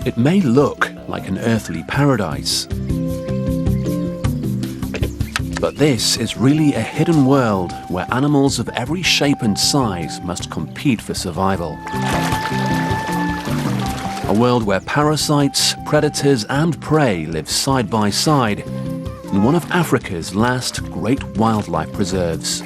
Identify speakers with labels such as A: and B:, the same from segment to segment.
A: It may look like an earthly paradise, but this is really a hidden world where animals of every shape and size must compete for survival. A world where parasites, predators and prey live side by side in one of Africa's last great wildlife preserves.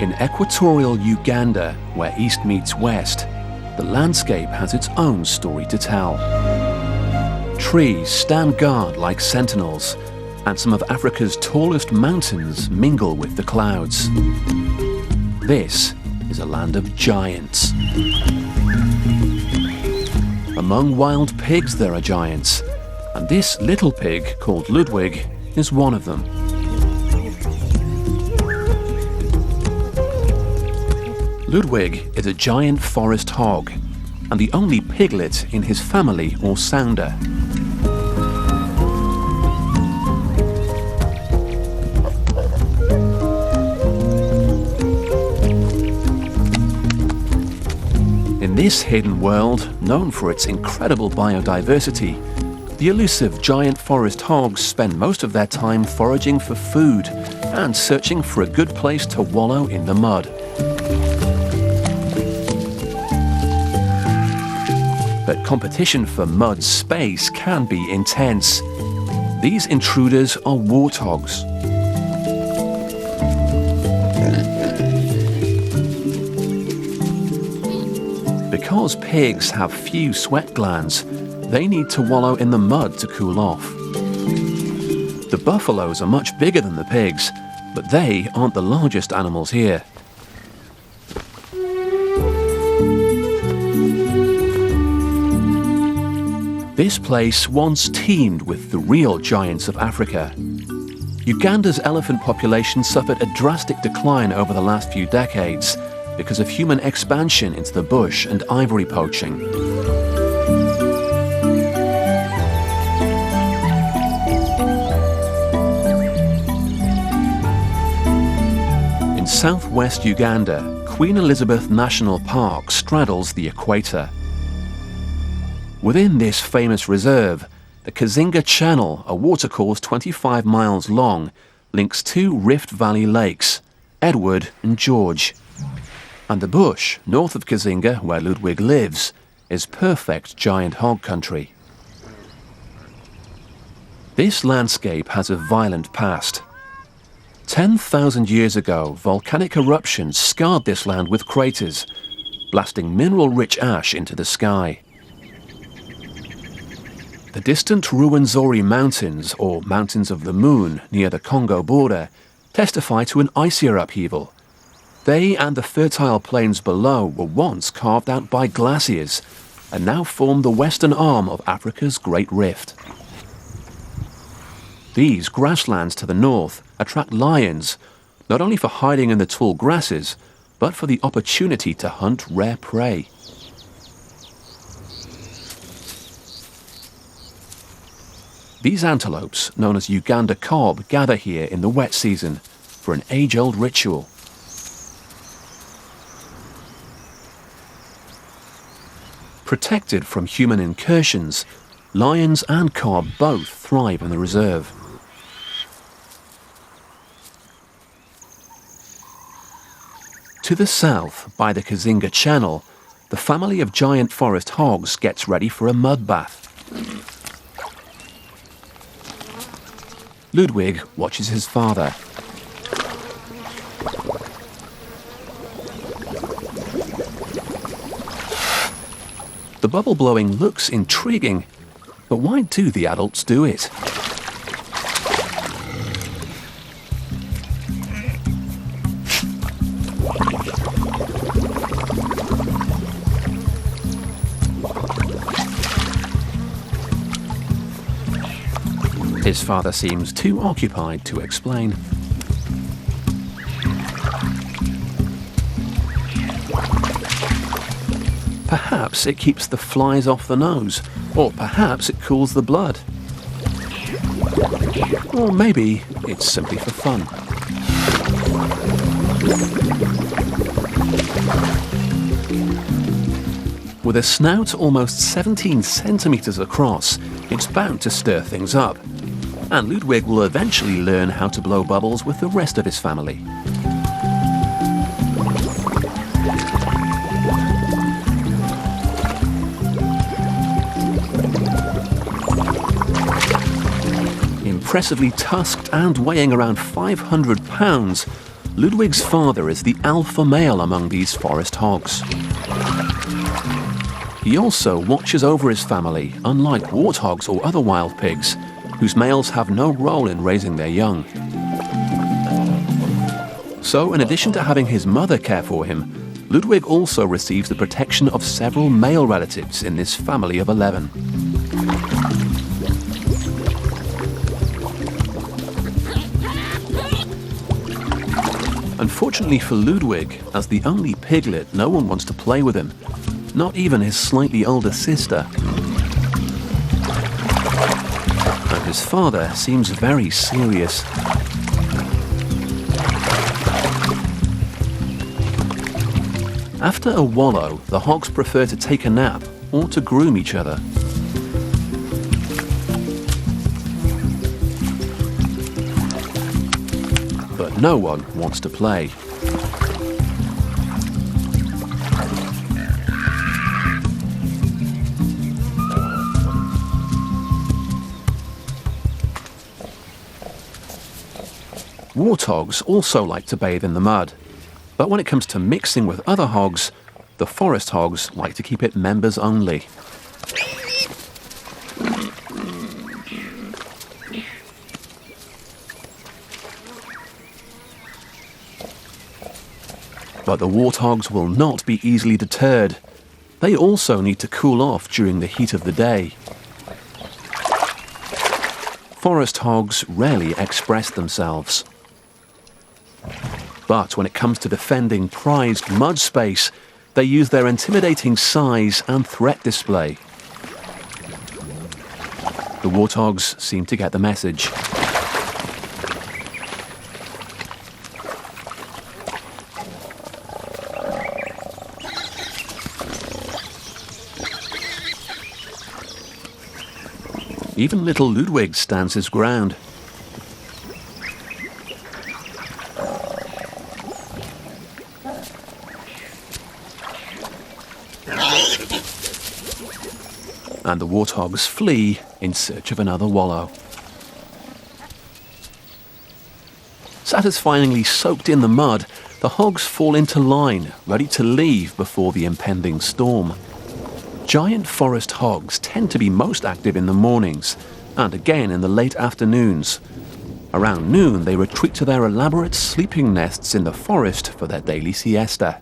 A: In equatorial Uganda, where east meets west, the landscape has its own story to tell. Trees stand guard like sentinels, and some of Africa's tallest mountains mingle with the clouds. This is a land of giants. Among wild pigs there are giants, and this little pig called Ludwig is one of them. Ludwig is a giant forest hog, and the only piglet in his family or sounder. In this hidden world, known for its incredible biodiversity, the elusive giant forest hogs spend most of their time foraging for food and searching for a good place to wallow in the mud. But competition for mud space can be intense. These intruders are warthogs. Because pigs have few sweat glands, they need to wallow in the mud to cool off. The buffaloes are much bigger than the pigs, but they aren't the largest animals here. This place once teemed with the real giants of Africa. Uganda's elephant population suffered a drastic decline over the last few decades because of human expansion into the bush and ivory poaching. In southwest Uganda, Queen Elizabeth National Park straddles the equator. Within this famous reserve, the Kazinga Channel, a watercourse 25 miles long, links two Rift Valley lakes, Edward and George. And the bush, north of Kazinga, where Ludwig lives, is perfect giant hog country. This landscape has a violent past. 10,000 years ago, volcanic eruptions scarred this land with craters, blasting mineral-rich ash into the sky. The distant Ruwenzori Mountains, or Mountains of the Moon, near the Congo border, testify to an icier upheaval. They and the fertile plains below were once carved out by glaciers and now form the western arm of Africa's Great Rift. These grasslands to the north attract lions, not only for hiding in the tall grasses, but for the opportunity to hunt rare prey. These antelopes, known as Uganda kob, gather here in the wet season for an age-old ritual. Protected from human incursions, lions and kob both thrive in the reserve. To the south, by the Kazinga Channel, the family of giant forest hogs gets ready for a mud bath. Ludwig watches his father. The bubble blowing looks intriguing, but why do the adults do it? His father seems too occupied to explain. Perhaps it keeps the flies off the nose, or perhaps it cools the blood. Or maybe it's simply for fun. With a snout almost 17 centimeters across, it's bound to stir things up. And Ludwig will eventually learn how to blow bubbles with the rest of his family. Impressively tusked and weighing around 500 pounds, Ludwig's father is the alpha male among these forest hogs. He also watches over his family, unlike warthogs or other wild pigs, whose males have no role in raising their young. So, in addition to having his mother care for him, Ludwig also receives the protection of several male relatives in this family of 11. Unfortunately for Ludwig, as the only piglet, no one wants to play with him, not even his slightly older sister. And his father seems very serious. After a wallow, the hogs prefer to take a nap or to groom each other. But no one wants to play. Warthogs also like to bathe in the mud, but when it comes to mixing with other hogs, the forest hogs like to keep it members only. But the warthogs will not be easily deterred. They also need to cool off during the heat of the day. Forest hogs rarely express themselves. But when it comes to defending prized mud space, they use their intimidating size and threat display. The warthogs seem to get the message. Even little Ludwig stands his ground. And the warthogs flee in search of another wallow. Satisfyingly soaked in the mud, the hogs fall into line, ready to leave before the impending storm. Giant forest hogs tend to be most active in the mornings, and again in the late afternoons. Around noon, they retreat to their elaborate sleeping nests in the forest for their daily siesta.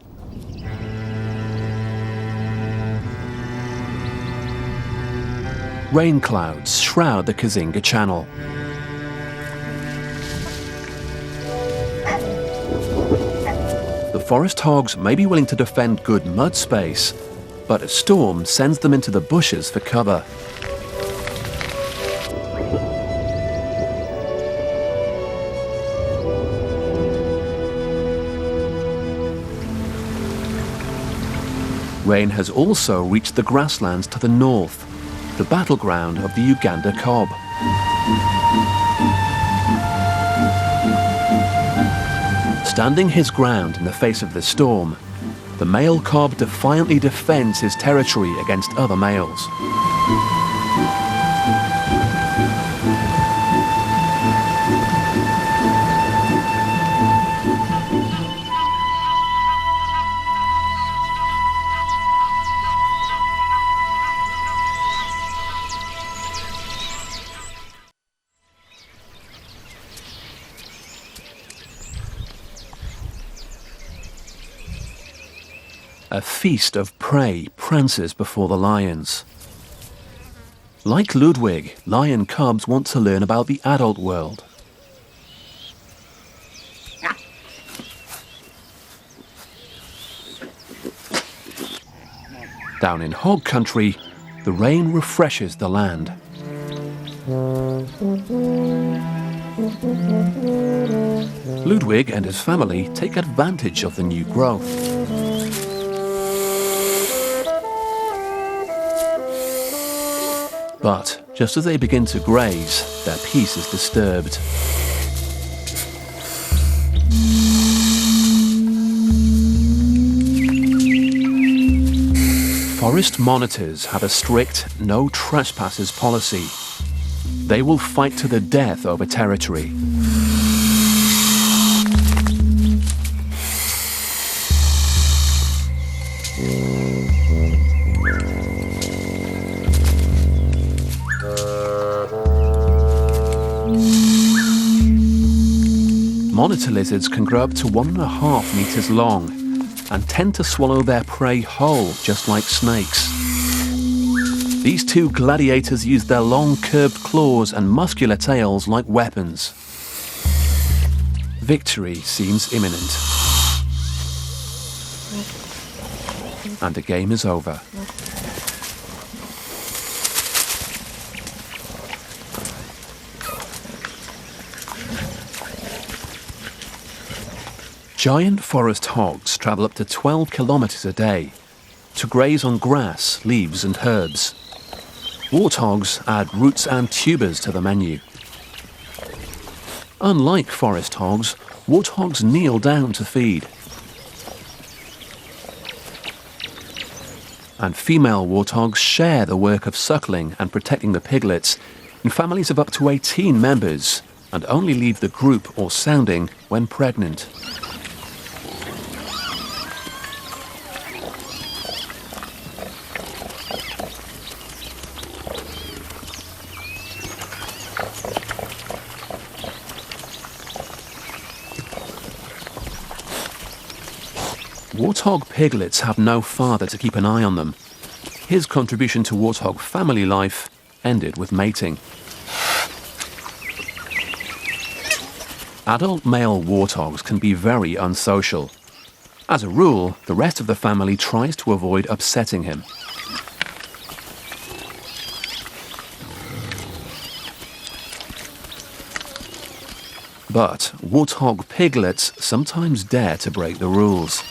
A: Rain clouds shroud the Kazinga Channel. The forest hogs may be willing to defend good mud space, but a storm sends them into the bushes for cover. Rain has also reached the grasslands to the north, the battleground of the Uganda cob. Standing his ground in the face of the storm, the male cob defiantly defends his territory against other males. A feast of prey prances before the lions. Like Ludwig, lion cubs want to learn about the adult world. Down in hog country, the rain refreshes the land. Ludwig and his family take advantage of the new growth. But just as they begin to graze, their peace is disturbed. Forest monitors have a strict no trespassers policy. They will fight to the death over territory. Monitor lizards can grow up to 1.5 meters long and tend to swallow their prey whole, just like snakes. These two gladiators use their long curved claws and muscular tails like weapons. Victory seems imminent. And the game is over. Giant forest hogs travel up to 12 kilometers a day to graze on grass, leaves and herbs. Warthogs add roots and tubers to the menu. Unlike forest hogs, warthogs kneel down to feed. And female warthogs share the work of suckling and protecting the piglets in families of up to 18 members and only leave the group or sounding when pregnant. Warthog piglets have no father to keep an eye on them. His contribution to warthog family life ended with mating. Adult male warthogs can be very unsocial. As a rule, the rest of the family tries to avoid upsetting him. But warthog piglets sometimes dare to break the rules.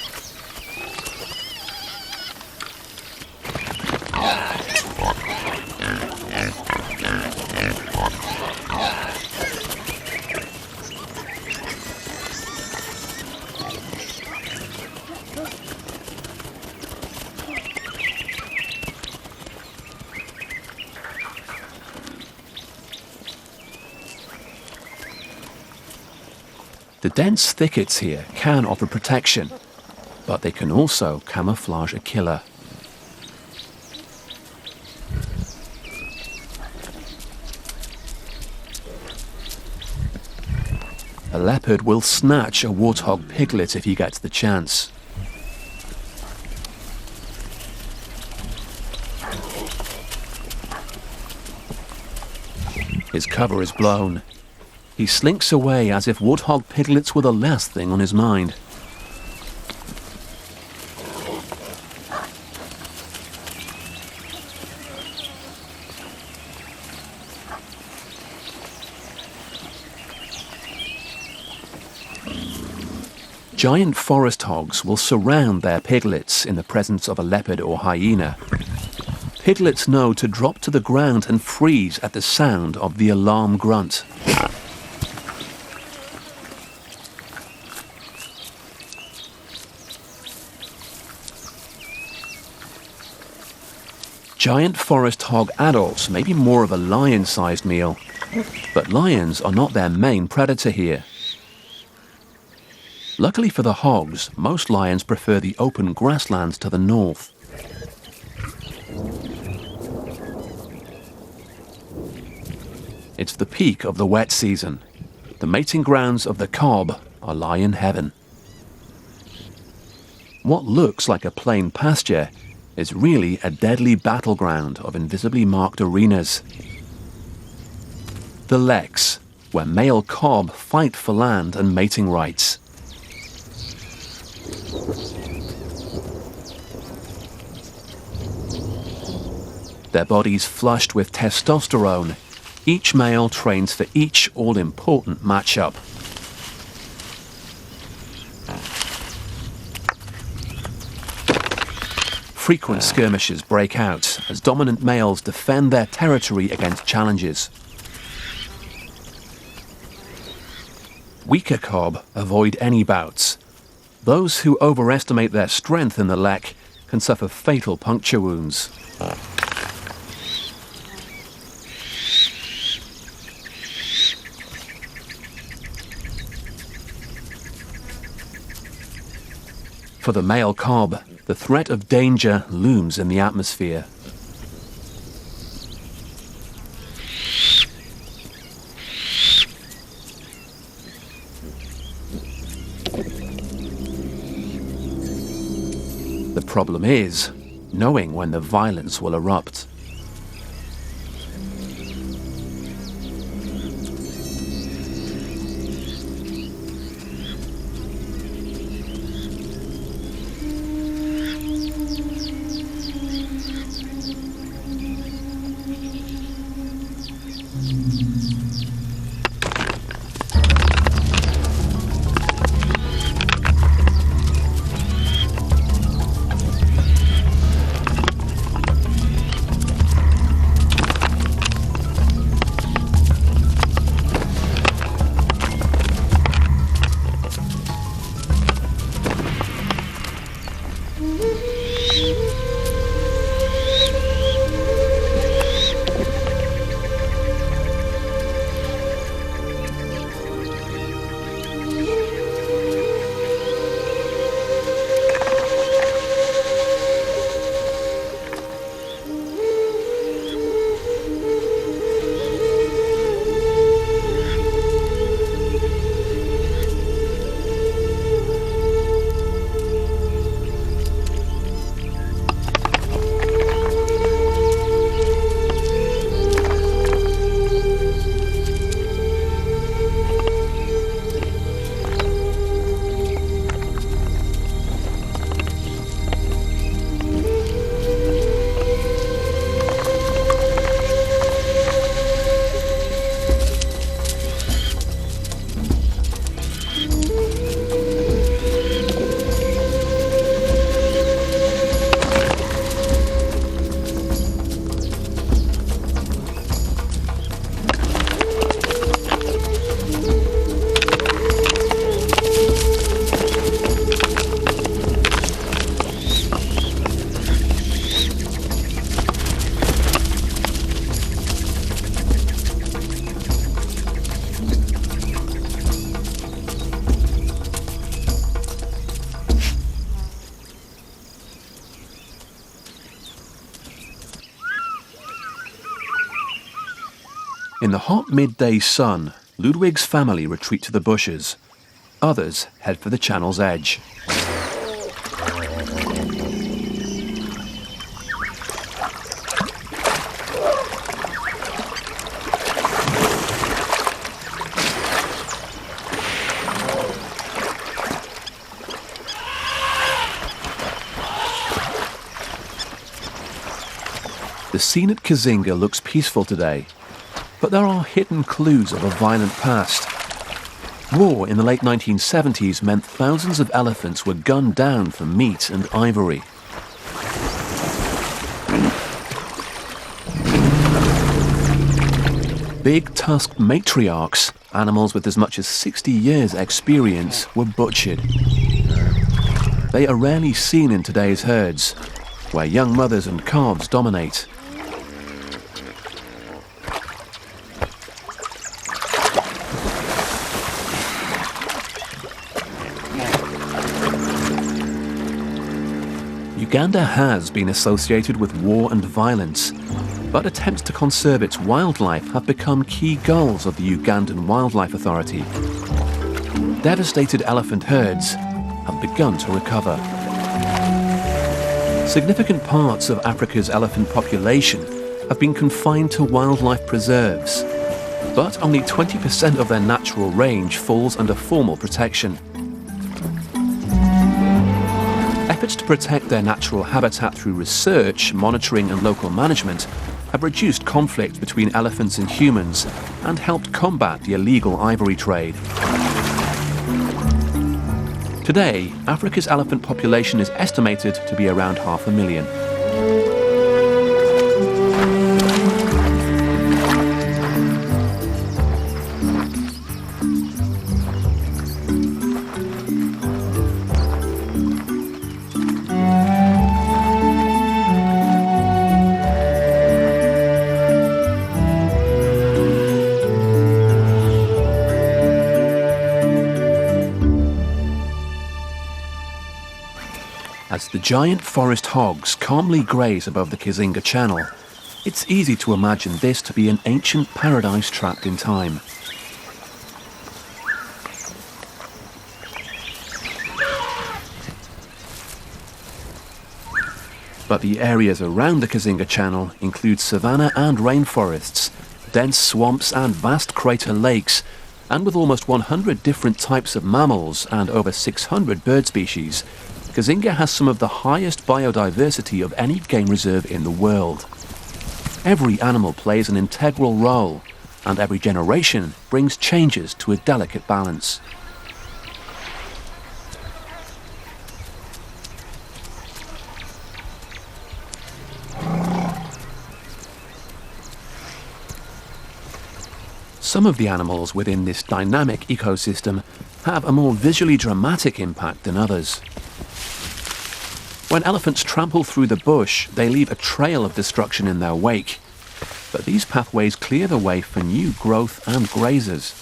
A: The dense thickets here can offer protection, but they can also camouflage a killer. A leopard will snatch a warthog piglet if he gets the chance. His cover is blown. He slinks away as if warthog piglets were the last thing on his mind. Giant forest hogs will surround their piglets in the presence of a leopard or hyena. Piglets know to drop to the ground and freeze at the sound of the alarm grunt. Giant forest hog adults may be more of a lion-sized meal, but lions are not their main predator here. Luckily for the hogs, most lions prefer the open grasslands to the north. It's the peak of the wet season. The mating grounds of the cob are lion heaven. What looks like a plain pasture is really a deadly battleground of invisibly marked arenas. The leks, where male kob fight for land and mating rights. Their bodies flushed with testosterone, each male trains for each all-important matchup. Frequent skirmishes break out as dominant males defend their territory against challenges. Weaker kob avoid any bouts. Those who overestimate their strength in the lek can suffer fatal puncture wounds. For the male kob, the threat of danger looms in the atmosphere. The problem is knowing when the violence will erupt. In the hot midday sun, Ludwig's family retreat to the bushes. Others head for the channel's edge. The scene at Kazinga looks peaceful today, but there are hidden clues of a violent past. War in the late 1970s meant thousands of elephants were gunned down for meat and ivory. Big tusked matriarchs, animals with as much as 60 years' experience, were butchered. They are rarely seen in today's herds, where young mothers and calves dominate. Uganda has been associated with war and violence, but attempts to conserve its wildlife have become key goals of the Ugandan Wildlife Authority. Devastated elephant herds have begun to recover. Significant parts of Africa's elephant population have been confined to wildlife preserves, but only 20% of their natural range falls under formal protection. Efforts to protect their natural habitat through research, monitoring and local management have reduced conflict between elephants and humans and helped combat the illegal ivory trade. Today, Africa's elephant population is estimated to be around 500,000. As the giant forest hogs calmly graze above the Kizinga Channel, it's easy to imagine this to be an ancient paradise trapped in time. But the areas around the Kizinga Channel include savanna and rainforests, dense swamps and vast crater lakes, and with almost 100 different types of mammals and over 600 bird species, Kizinga has some of the highest biodiversity of any game reserve in the world. Every animal plays an integral role, and every generation brings changes to a delicate balance. Some of the animals within this dynamic ecosystem have a more visually dramatic impact than others. When elephants trample through the bush, they leave a trail of destruction in their wake. But these pathways clear the way for new growth and grazers.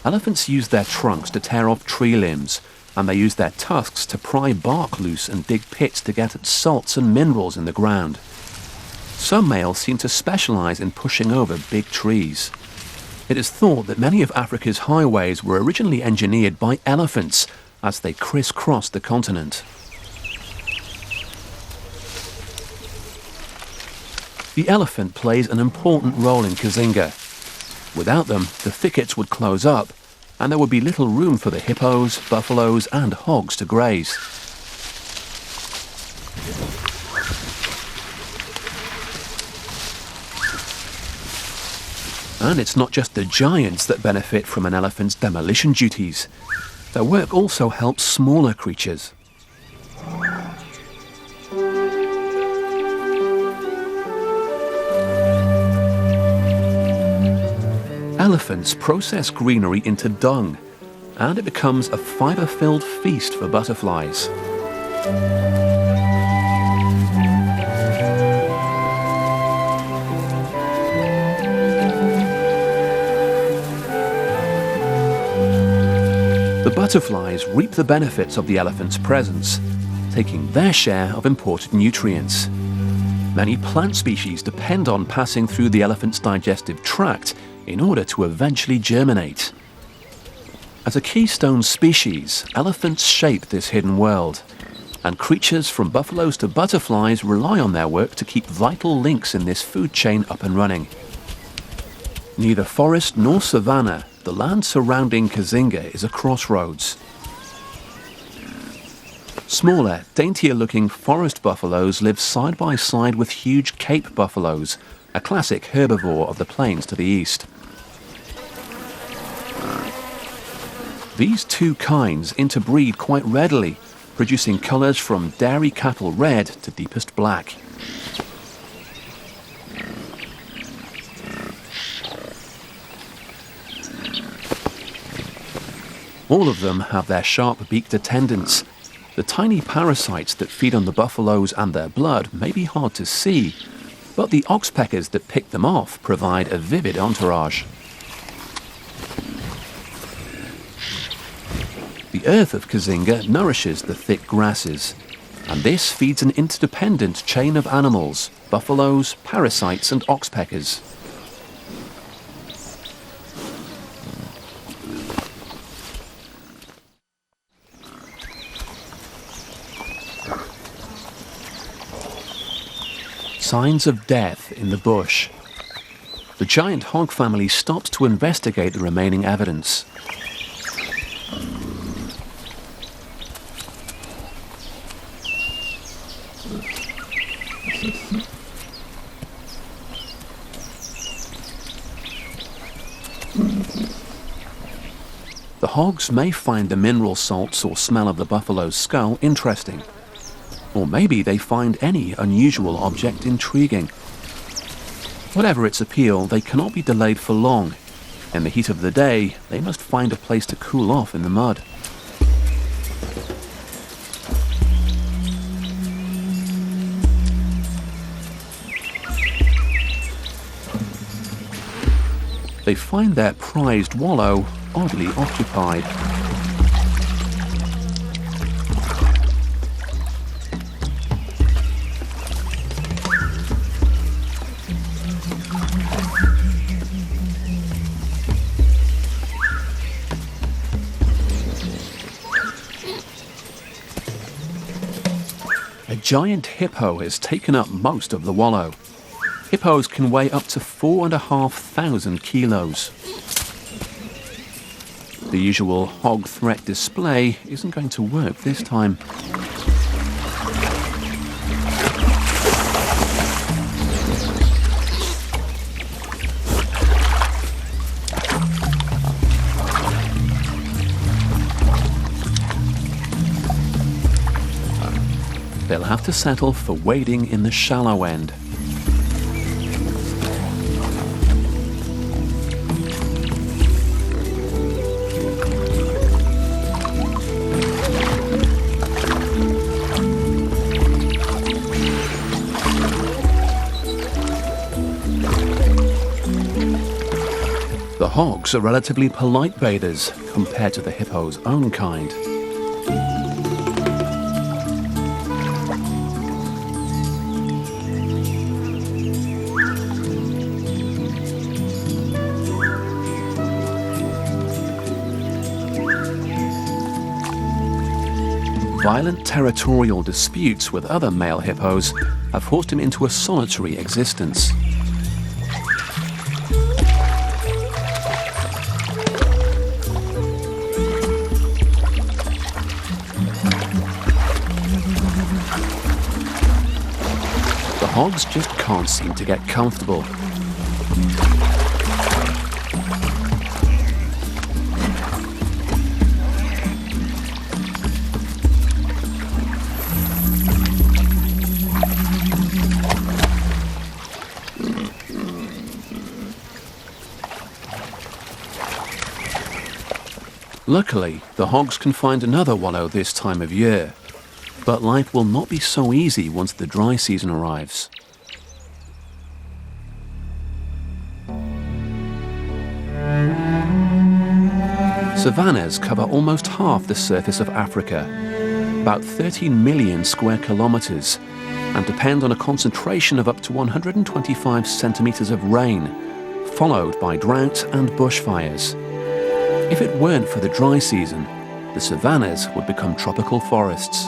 A: Elephants use their trunks to tear off tree limbs, and they use their tusks to pry bark loose and dig pits to get at salts and minerals in the ground. Some males seem to specialize in pushing over big trees. It is thought that many of Africa's highways were originally engineered by elephants as they crisscrossed the continent. The elephant plays an important role in Kizinga. Without them, the thickets would close up, and there would be little room for the hippos, buffaloes, and hogs to graze. And it's not just the giants that benefit from an elephant's demolition duties. Their work also helps smaller creatures. Elephants process greenery into dung, and it becomes a fibre-filled feast for butterflies. The butterflies reap the benefits of the elephant's presence, taking their share of imported nutrients. Many plant species depend on passing through the elephant's digestive tract in order to eventually germinate. As a keystone species, elephants shape this hidden world, and creatures from buffaloes to butterflies rely on their work to keep vital links in this food chain up and running. Neither forest nor savanna, the land surrounding Kizinga is a crossroads. Smaller, daintier-looking forest buffaloes live side by side with huge Cape buffaloes, a classic herbivore of the plains to the east. These two kinds interbreed quite readily, producing colours from dairy cattle red to deepest black. All of them have their sharp-beaked attendants. The tiny parasites that feed on the buffaloes and their blood may be hard to see, but the oxpeckers that pick them off provide a vivid entourage. The earth of Kizinga nourishes the thick grasses, and this feeds an interdependent chain of animals, buffaloes, parasites and oxpeckers. Signs of death in the bush. The giant hog family stops to investigate the remaining evidence. The hogs may find the mineral salts or smell of the buffalo's skull interesting. Or maybe they find any unusual object intriguing. Whatever its appeal, they cannot be delayed for long. In the heat of the day, they must find a place to cool off in the mud. They find their prized wallow oddly occupied. A giant hippo has taken up most of the wallow. Hippos can weigh up to 4,500 kilos. The usual hog threat display isn't going to work this time. They'll have to settle for wading in the shallow end. The hogs are relatively polite bathers compared to the hippo's own kind. Violent territorial disputes with other male hippos have forced him into a solitary existence. The hogs just can't seem to get comfortable. Luckily, the hogs can find another wallow this time of year, but life will not be so easy once the dry season arrives. Savannas cover almost half the surface of Africa, about 13 million square kilometers, and depend on a concentration of up to 125 centimeters of rain, followed by drought and bushfires. If it weren't for the dry season, the savannas would become tropical forests.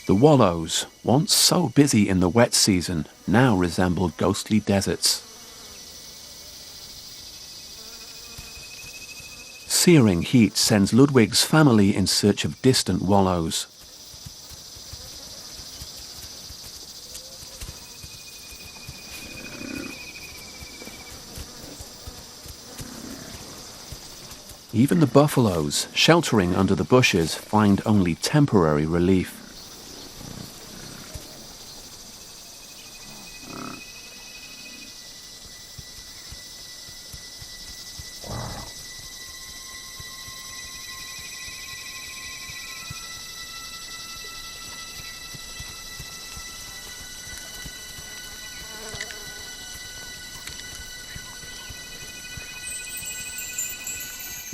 A: The wallows, once so busy in the wet season, now resemble ghostly deserts. Searing heat sends Ludwig's family in search of distant wallows. Even the buffaloes, sheltering under the bushes, find only temporary relief.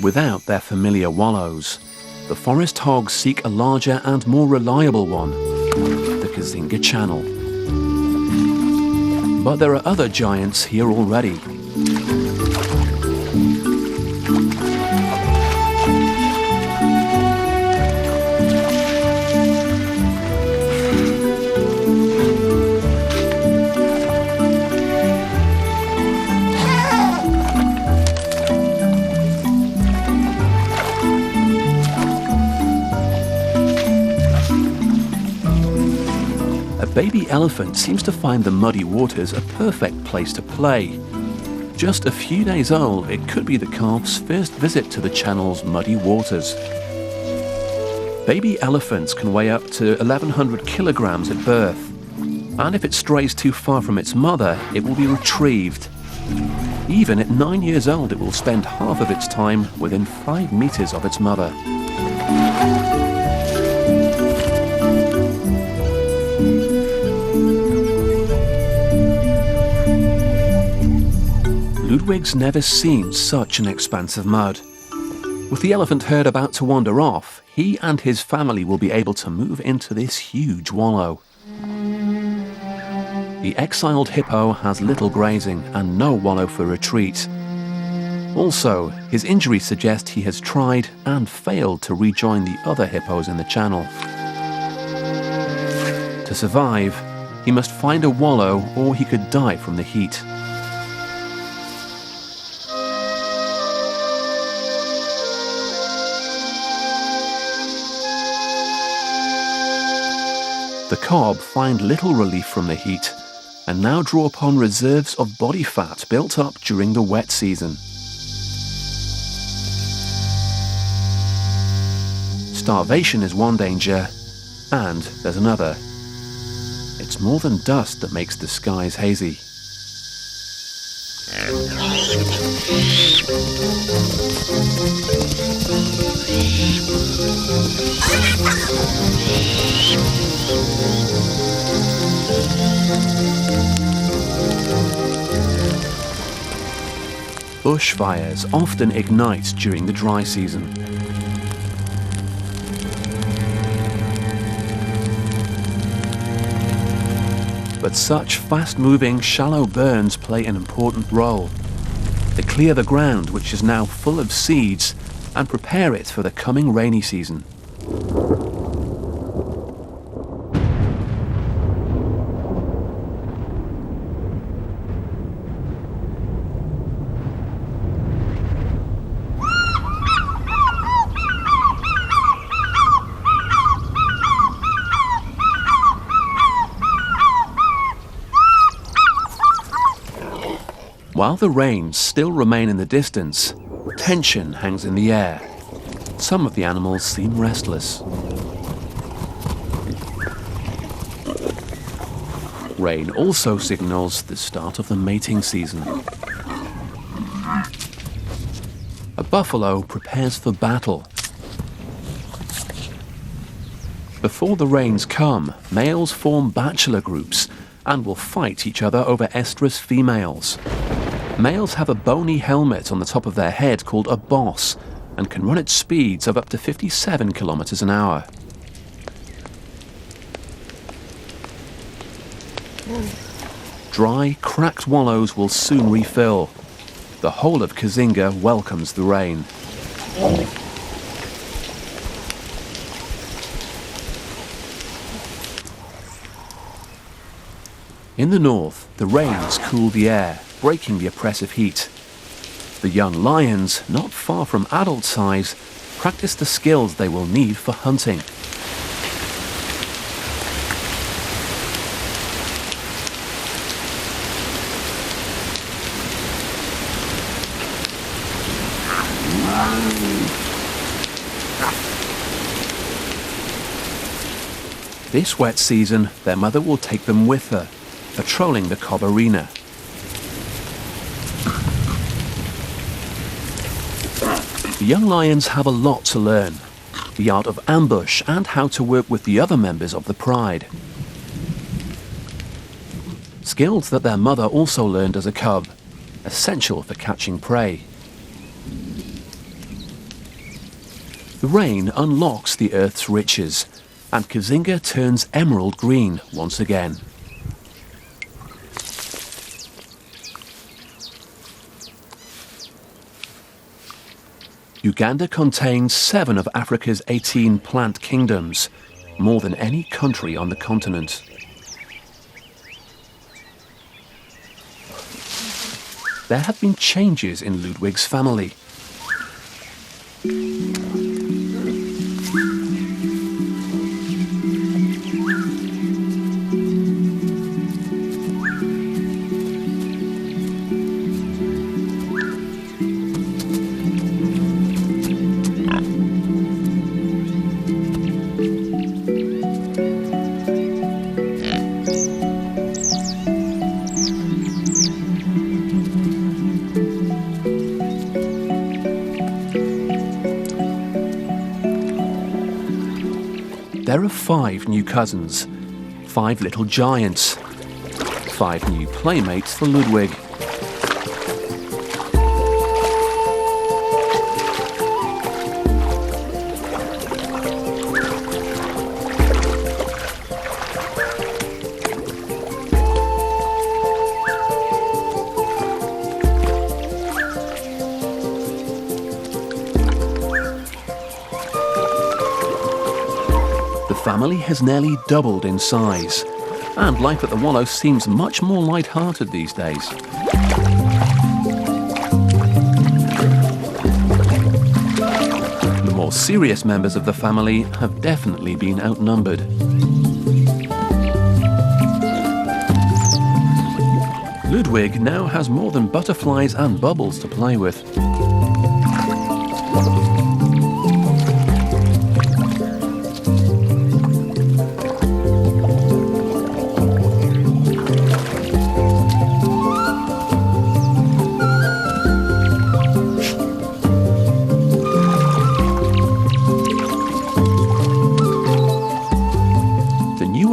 A: Without their familiar wallows, the forest hogs seek a larger and more reliable one, the Kazinga Channel. But there are other giants here already. Baby elephant seems to find the muddy waters a perfect place to play. Just a few days old, it could be the calf's first visit to the channel's muddy waters. Baby elephants can weigh up to 1,100 kilograms at birth, and if it strays too far from its mother, it will be retrieved. Even at 9 years old, it will spend half of its time within 5 meters of its mother. Ludwig's never seen such an expanse of mud. With the elephant herd about to wander off, he and his family will be able to move into this huge wallow. The exiled hippo has little grazing and no wallow for retreat. Also, his injuries suggest he has tried and failed to rejoin the other hippos in the channel. To survive, he must find a wallow or he could die from the heat. The cob find little relief from the heat and now draw upon reserves of body fat built up during the wet season. Starvation is one danger, and there's another. It's more than dust that makes the skies hazy. Bushfires often ignite during the dry season. But such fast-moving, shallow burns play an important role. They clear the ground, which is now full of seeds, and prepare it for the coming rainy season. While the rains still remain in the distance, tension hangs in the air. Some of the animals seem restless. Rain also signals the start of the mating season. A buffalo prepares for battle. Before the rains come, males form bachelor groups and will fight each other over estrus females. Males have a bony helmet on the top of their head called a boss and can run at speeds of up to 57 kilometers an hour. Dry, cracked wallows will soon refill. The whole of Kazinga welcomes the rain. In the north, the rains cool the air, breaking the oppressive heat. The young lions, not far from adult size, practice the skills they will need for hunting. This wet season, their mother will take them with her, patrolling the cob arena. The young lions have a lot to learn, the art of ambush and how to work with the other members of the pride. Skills that their mother also learned as a cub, essential for catching prey. The rain unlocks the earth's riches, and Kazinga turns emerald green once again. Uganda contains 7 of Africa's 18 plant kingdoms, more than any country on the continent. There have been changes in Ludwig's family. There are 5 new cousins, 5 little giants, 5 new playmates for Ludwig. The family has nearly doubled in size, and life at the Wallow seems much more light-hearted these days. The more serious members of the family have definitely been outnumbered. Ludwig now has more than butterflies and bubbles to play with.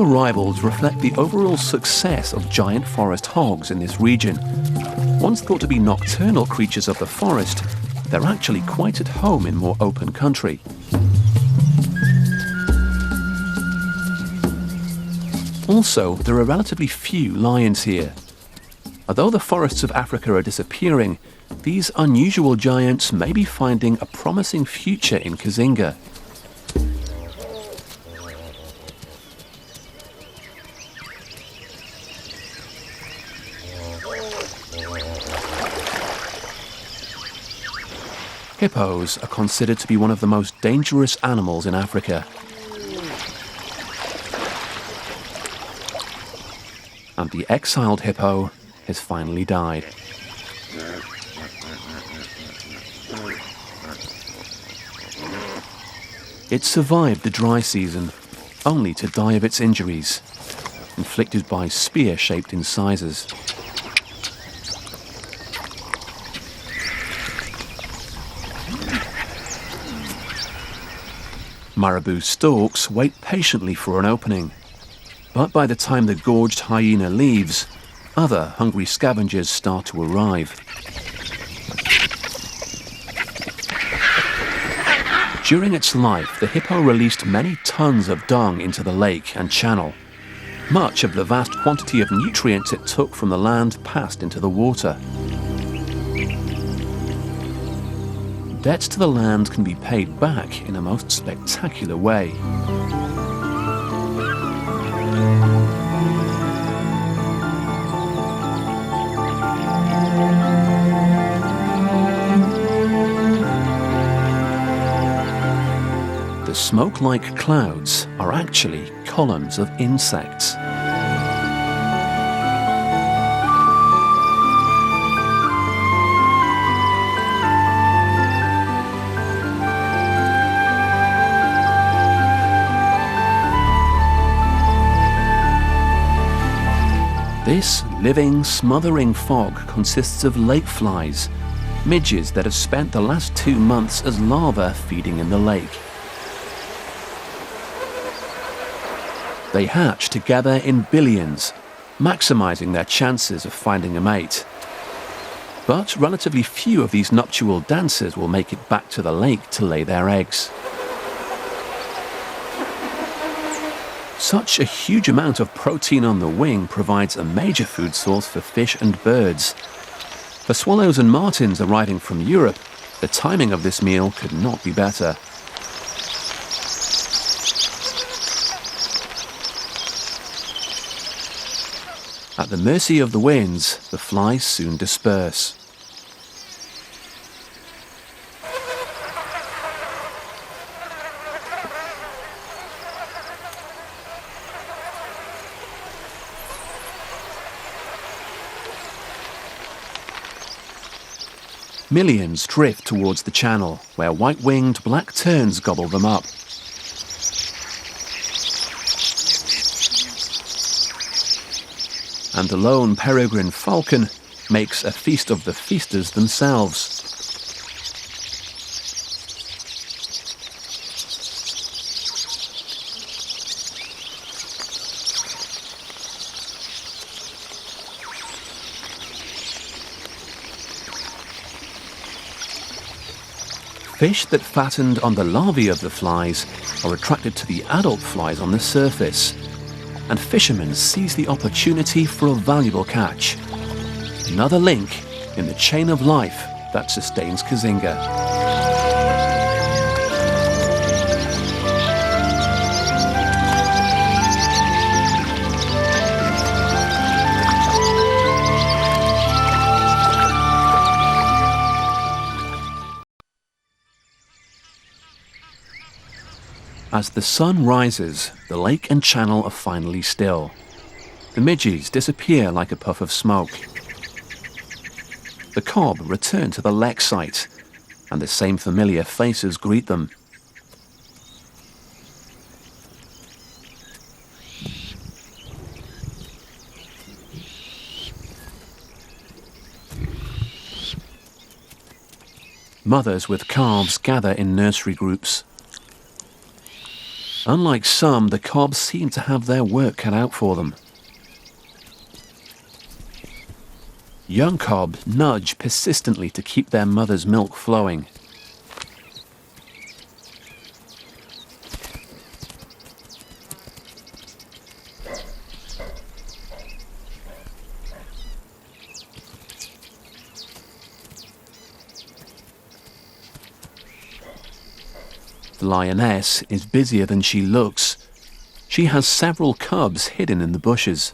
A: Arrivals reflect the overall success of giant forest hogs in this region. Once thought to be nocturnal creatures of the forest, they're actually quite at home in more open country. Also, there are relatively few lions here. Although the forests of Africa are disappearing, these unusual giants may be finding a promising future in Kazinga. Hippos are considered to be one of the most dangerous animals in Africa. And the exiled hippo has finally died. It survived the dry season, only to die of its injuries, inflicted by spear-shaped incisors. Marabou storks wait patiently for an opening, but by the time the gorged hyena leaves, other hungry scavengers start to arrive. During its life, the hippo released many tons of dung into the lake and channel. Much of the vast quantity of nutrients it took from the land passed into the water. Debts to the land can be paid back in a most spectacular way. The smoke-like clouds are actually columns of insects. This living, smothering fog consists of lake flies, midges that have spent the last 2 months as larvae feeding in the lake. They hatch together in billions, maximizing their chances of finding a mate. But relatively few of these nuptial dancers will make it back to the lake to lay their eggs. Such a huge amount of protein on the wing provides a major food source for fish and birds. For swallows and martins arriving from Europe, the timing of this meal could not be better. At the mercy of the winds, the flies soon disperse. Millions drift towards the channel, where white-winged black terns gobble them up. And the lone peregrine falcon makes a feast of the feasters themselves. Fish that fattened on the larvae of the flies are attracted to the adult flies on the surface, and fishermen seize the opportunity for a valuable catch. Another link in the chain of life that sustains Kazinga. As the sun rises, the lake and channel are finally still. The midges disappear like a puff of smoke. The cob return to the lek site, and the same familiar faces greet them. Mothers with calves gather in nursery groups. Unlike some, the cobs seem to have their work cut out for them. Young cobs nudge persistently to keep their mother's milk flowing. The lioness is busier than she looks. She has several cubs hidden in the bushes.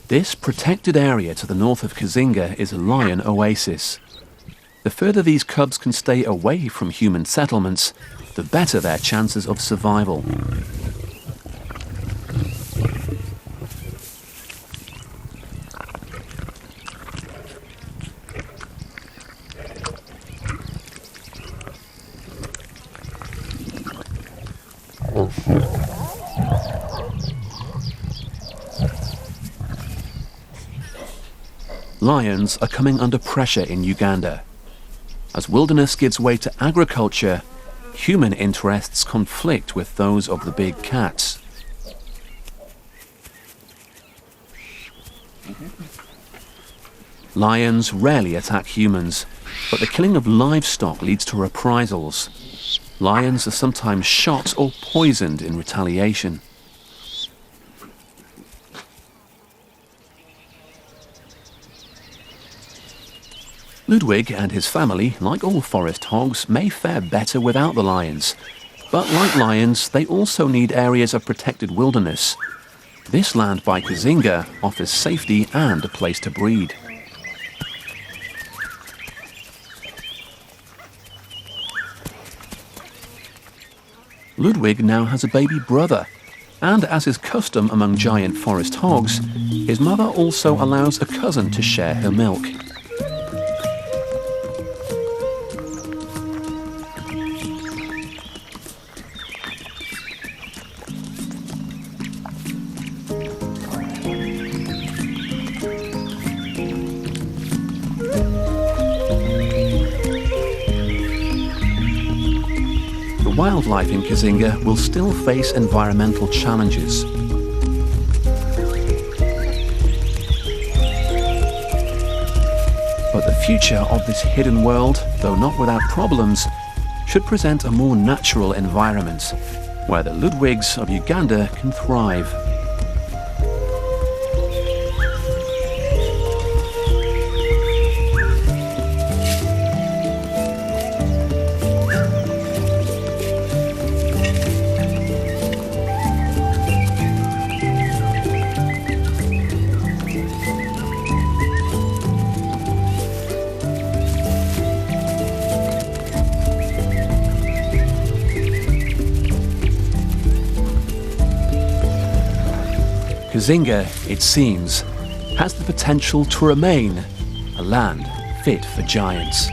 A: This protected area to the north of Kazinga is a lion oasis. The further these cubs can stay away from human settlements, the better their chances of survival. Lions are coming under pressure in Uganda. As wilderness gives way to agriculture, human interests conflict with those of the big cats. Lions rarely attack humans, but the killing of livestock leads to reprisals. Lions are sometimes shot or poisoned in retaliation. Ludwig and his family, like all forest hogs, may fare better without the lions. But like lions, they also need areas of protected wilderness. This land by Kazinga offers safety and a place to breed. Ludwig now has a baby brother, and as is custom among giant forest hogs, his mother also allows a cousin to share her milk. wildlife in Kazinga will still face environmental challenges. But the future of this hidden world, though not without problems, should present a more natural environment, where the Ludwigs of Uganda can thrive. Kazinga, it seems, has the potential to remain a land fit for giants.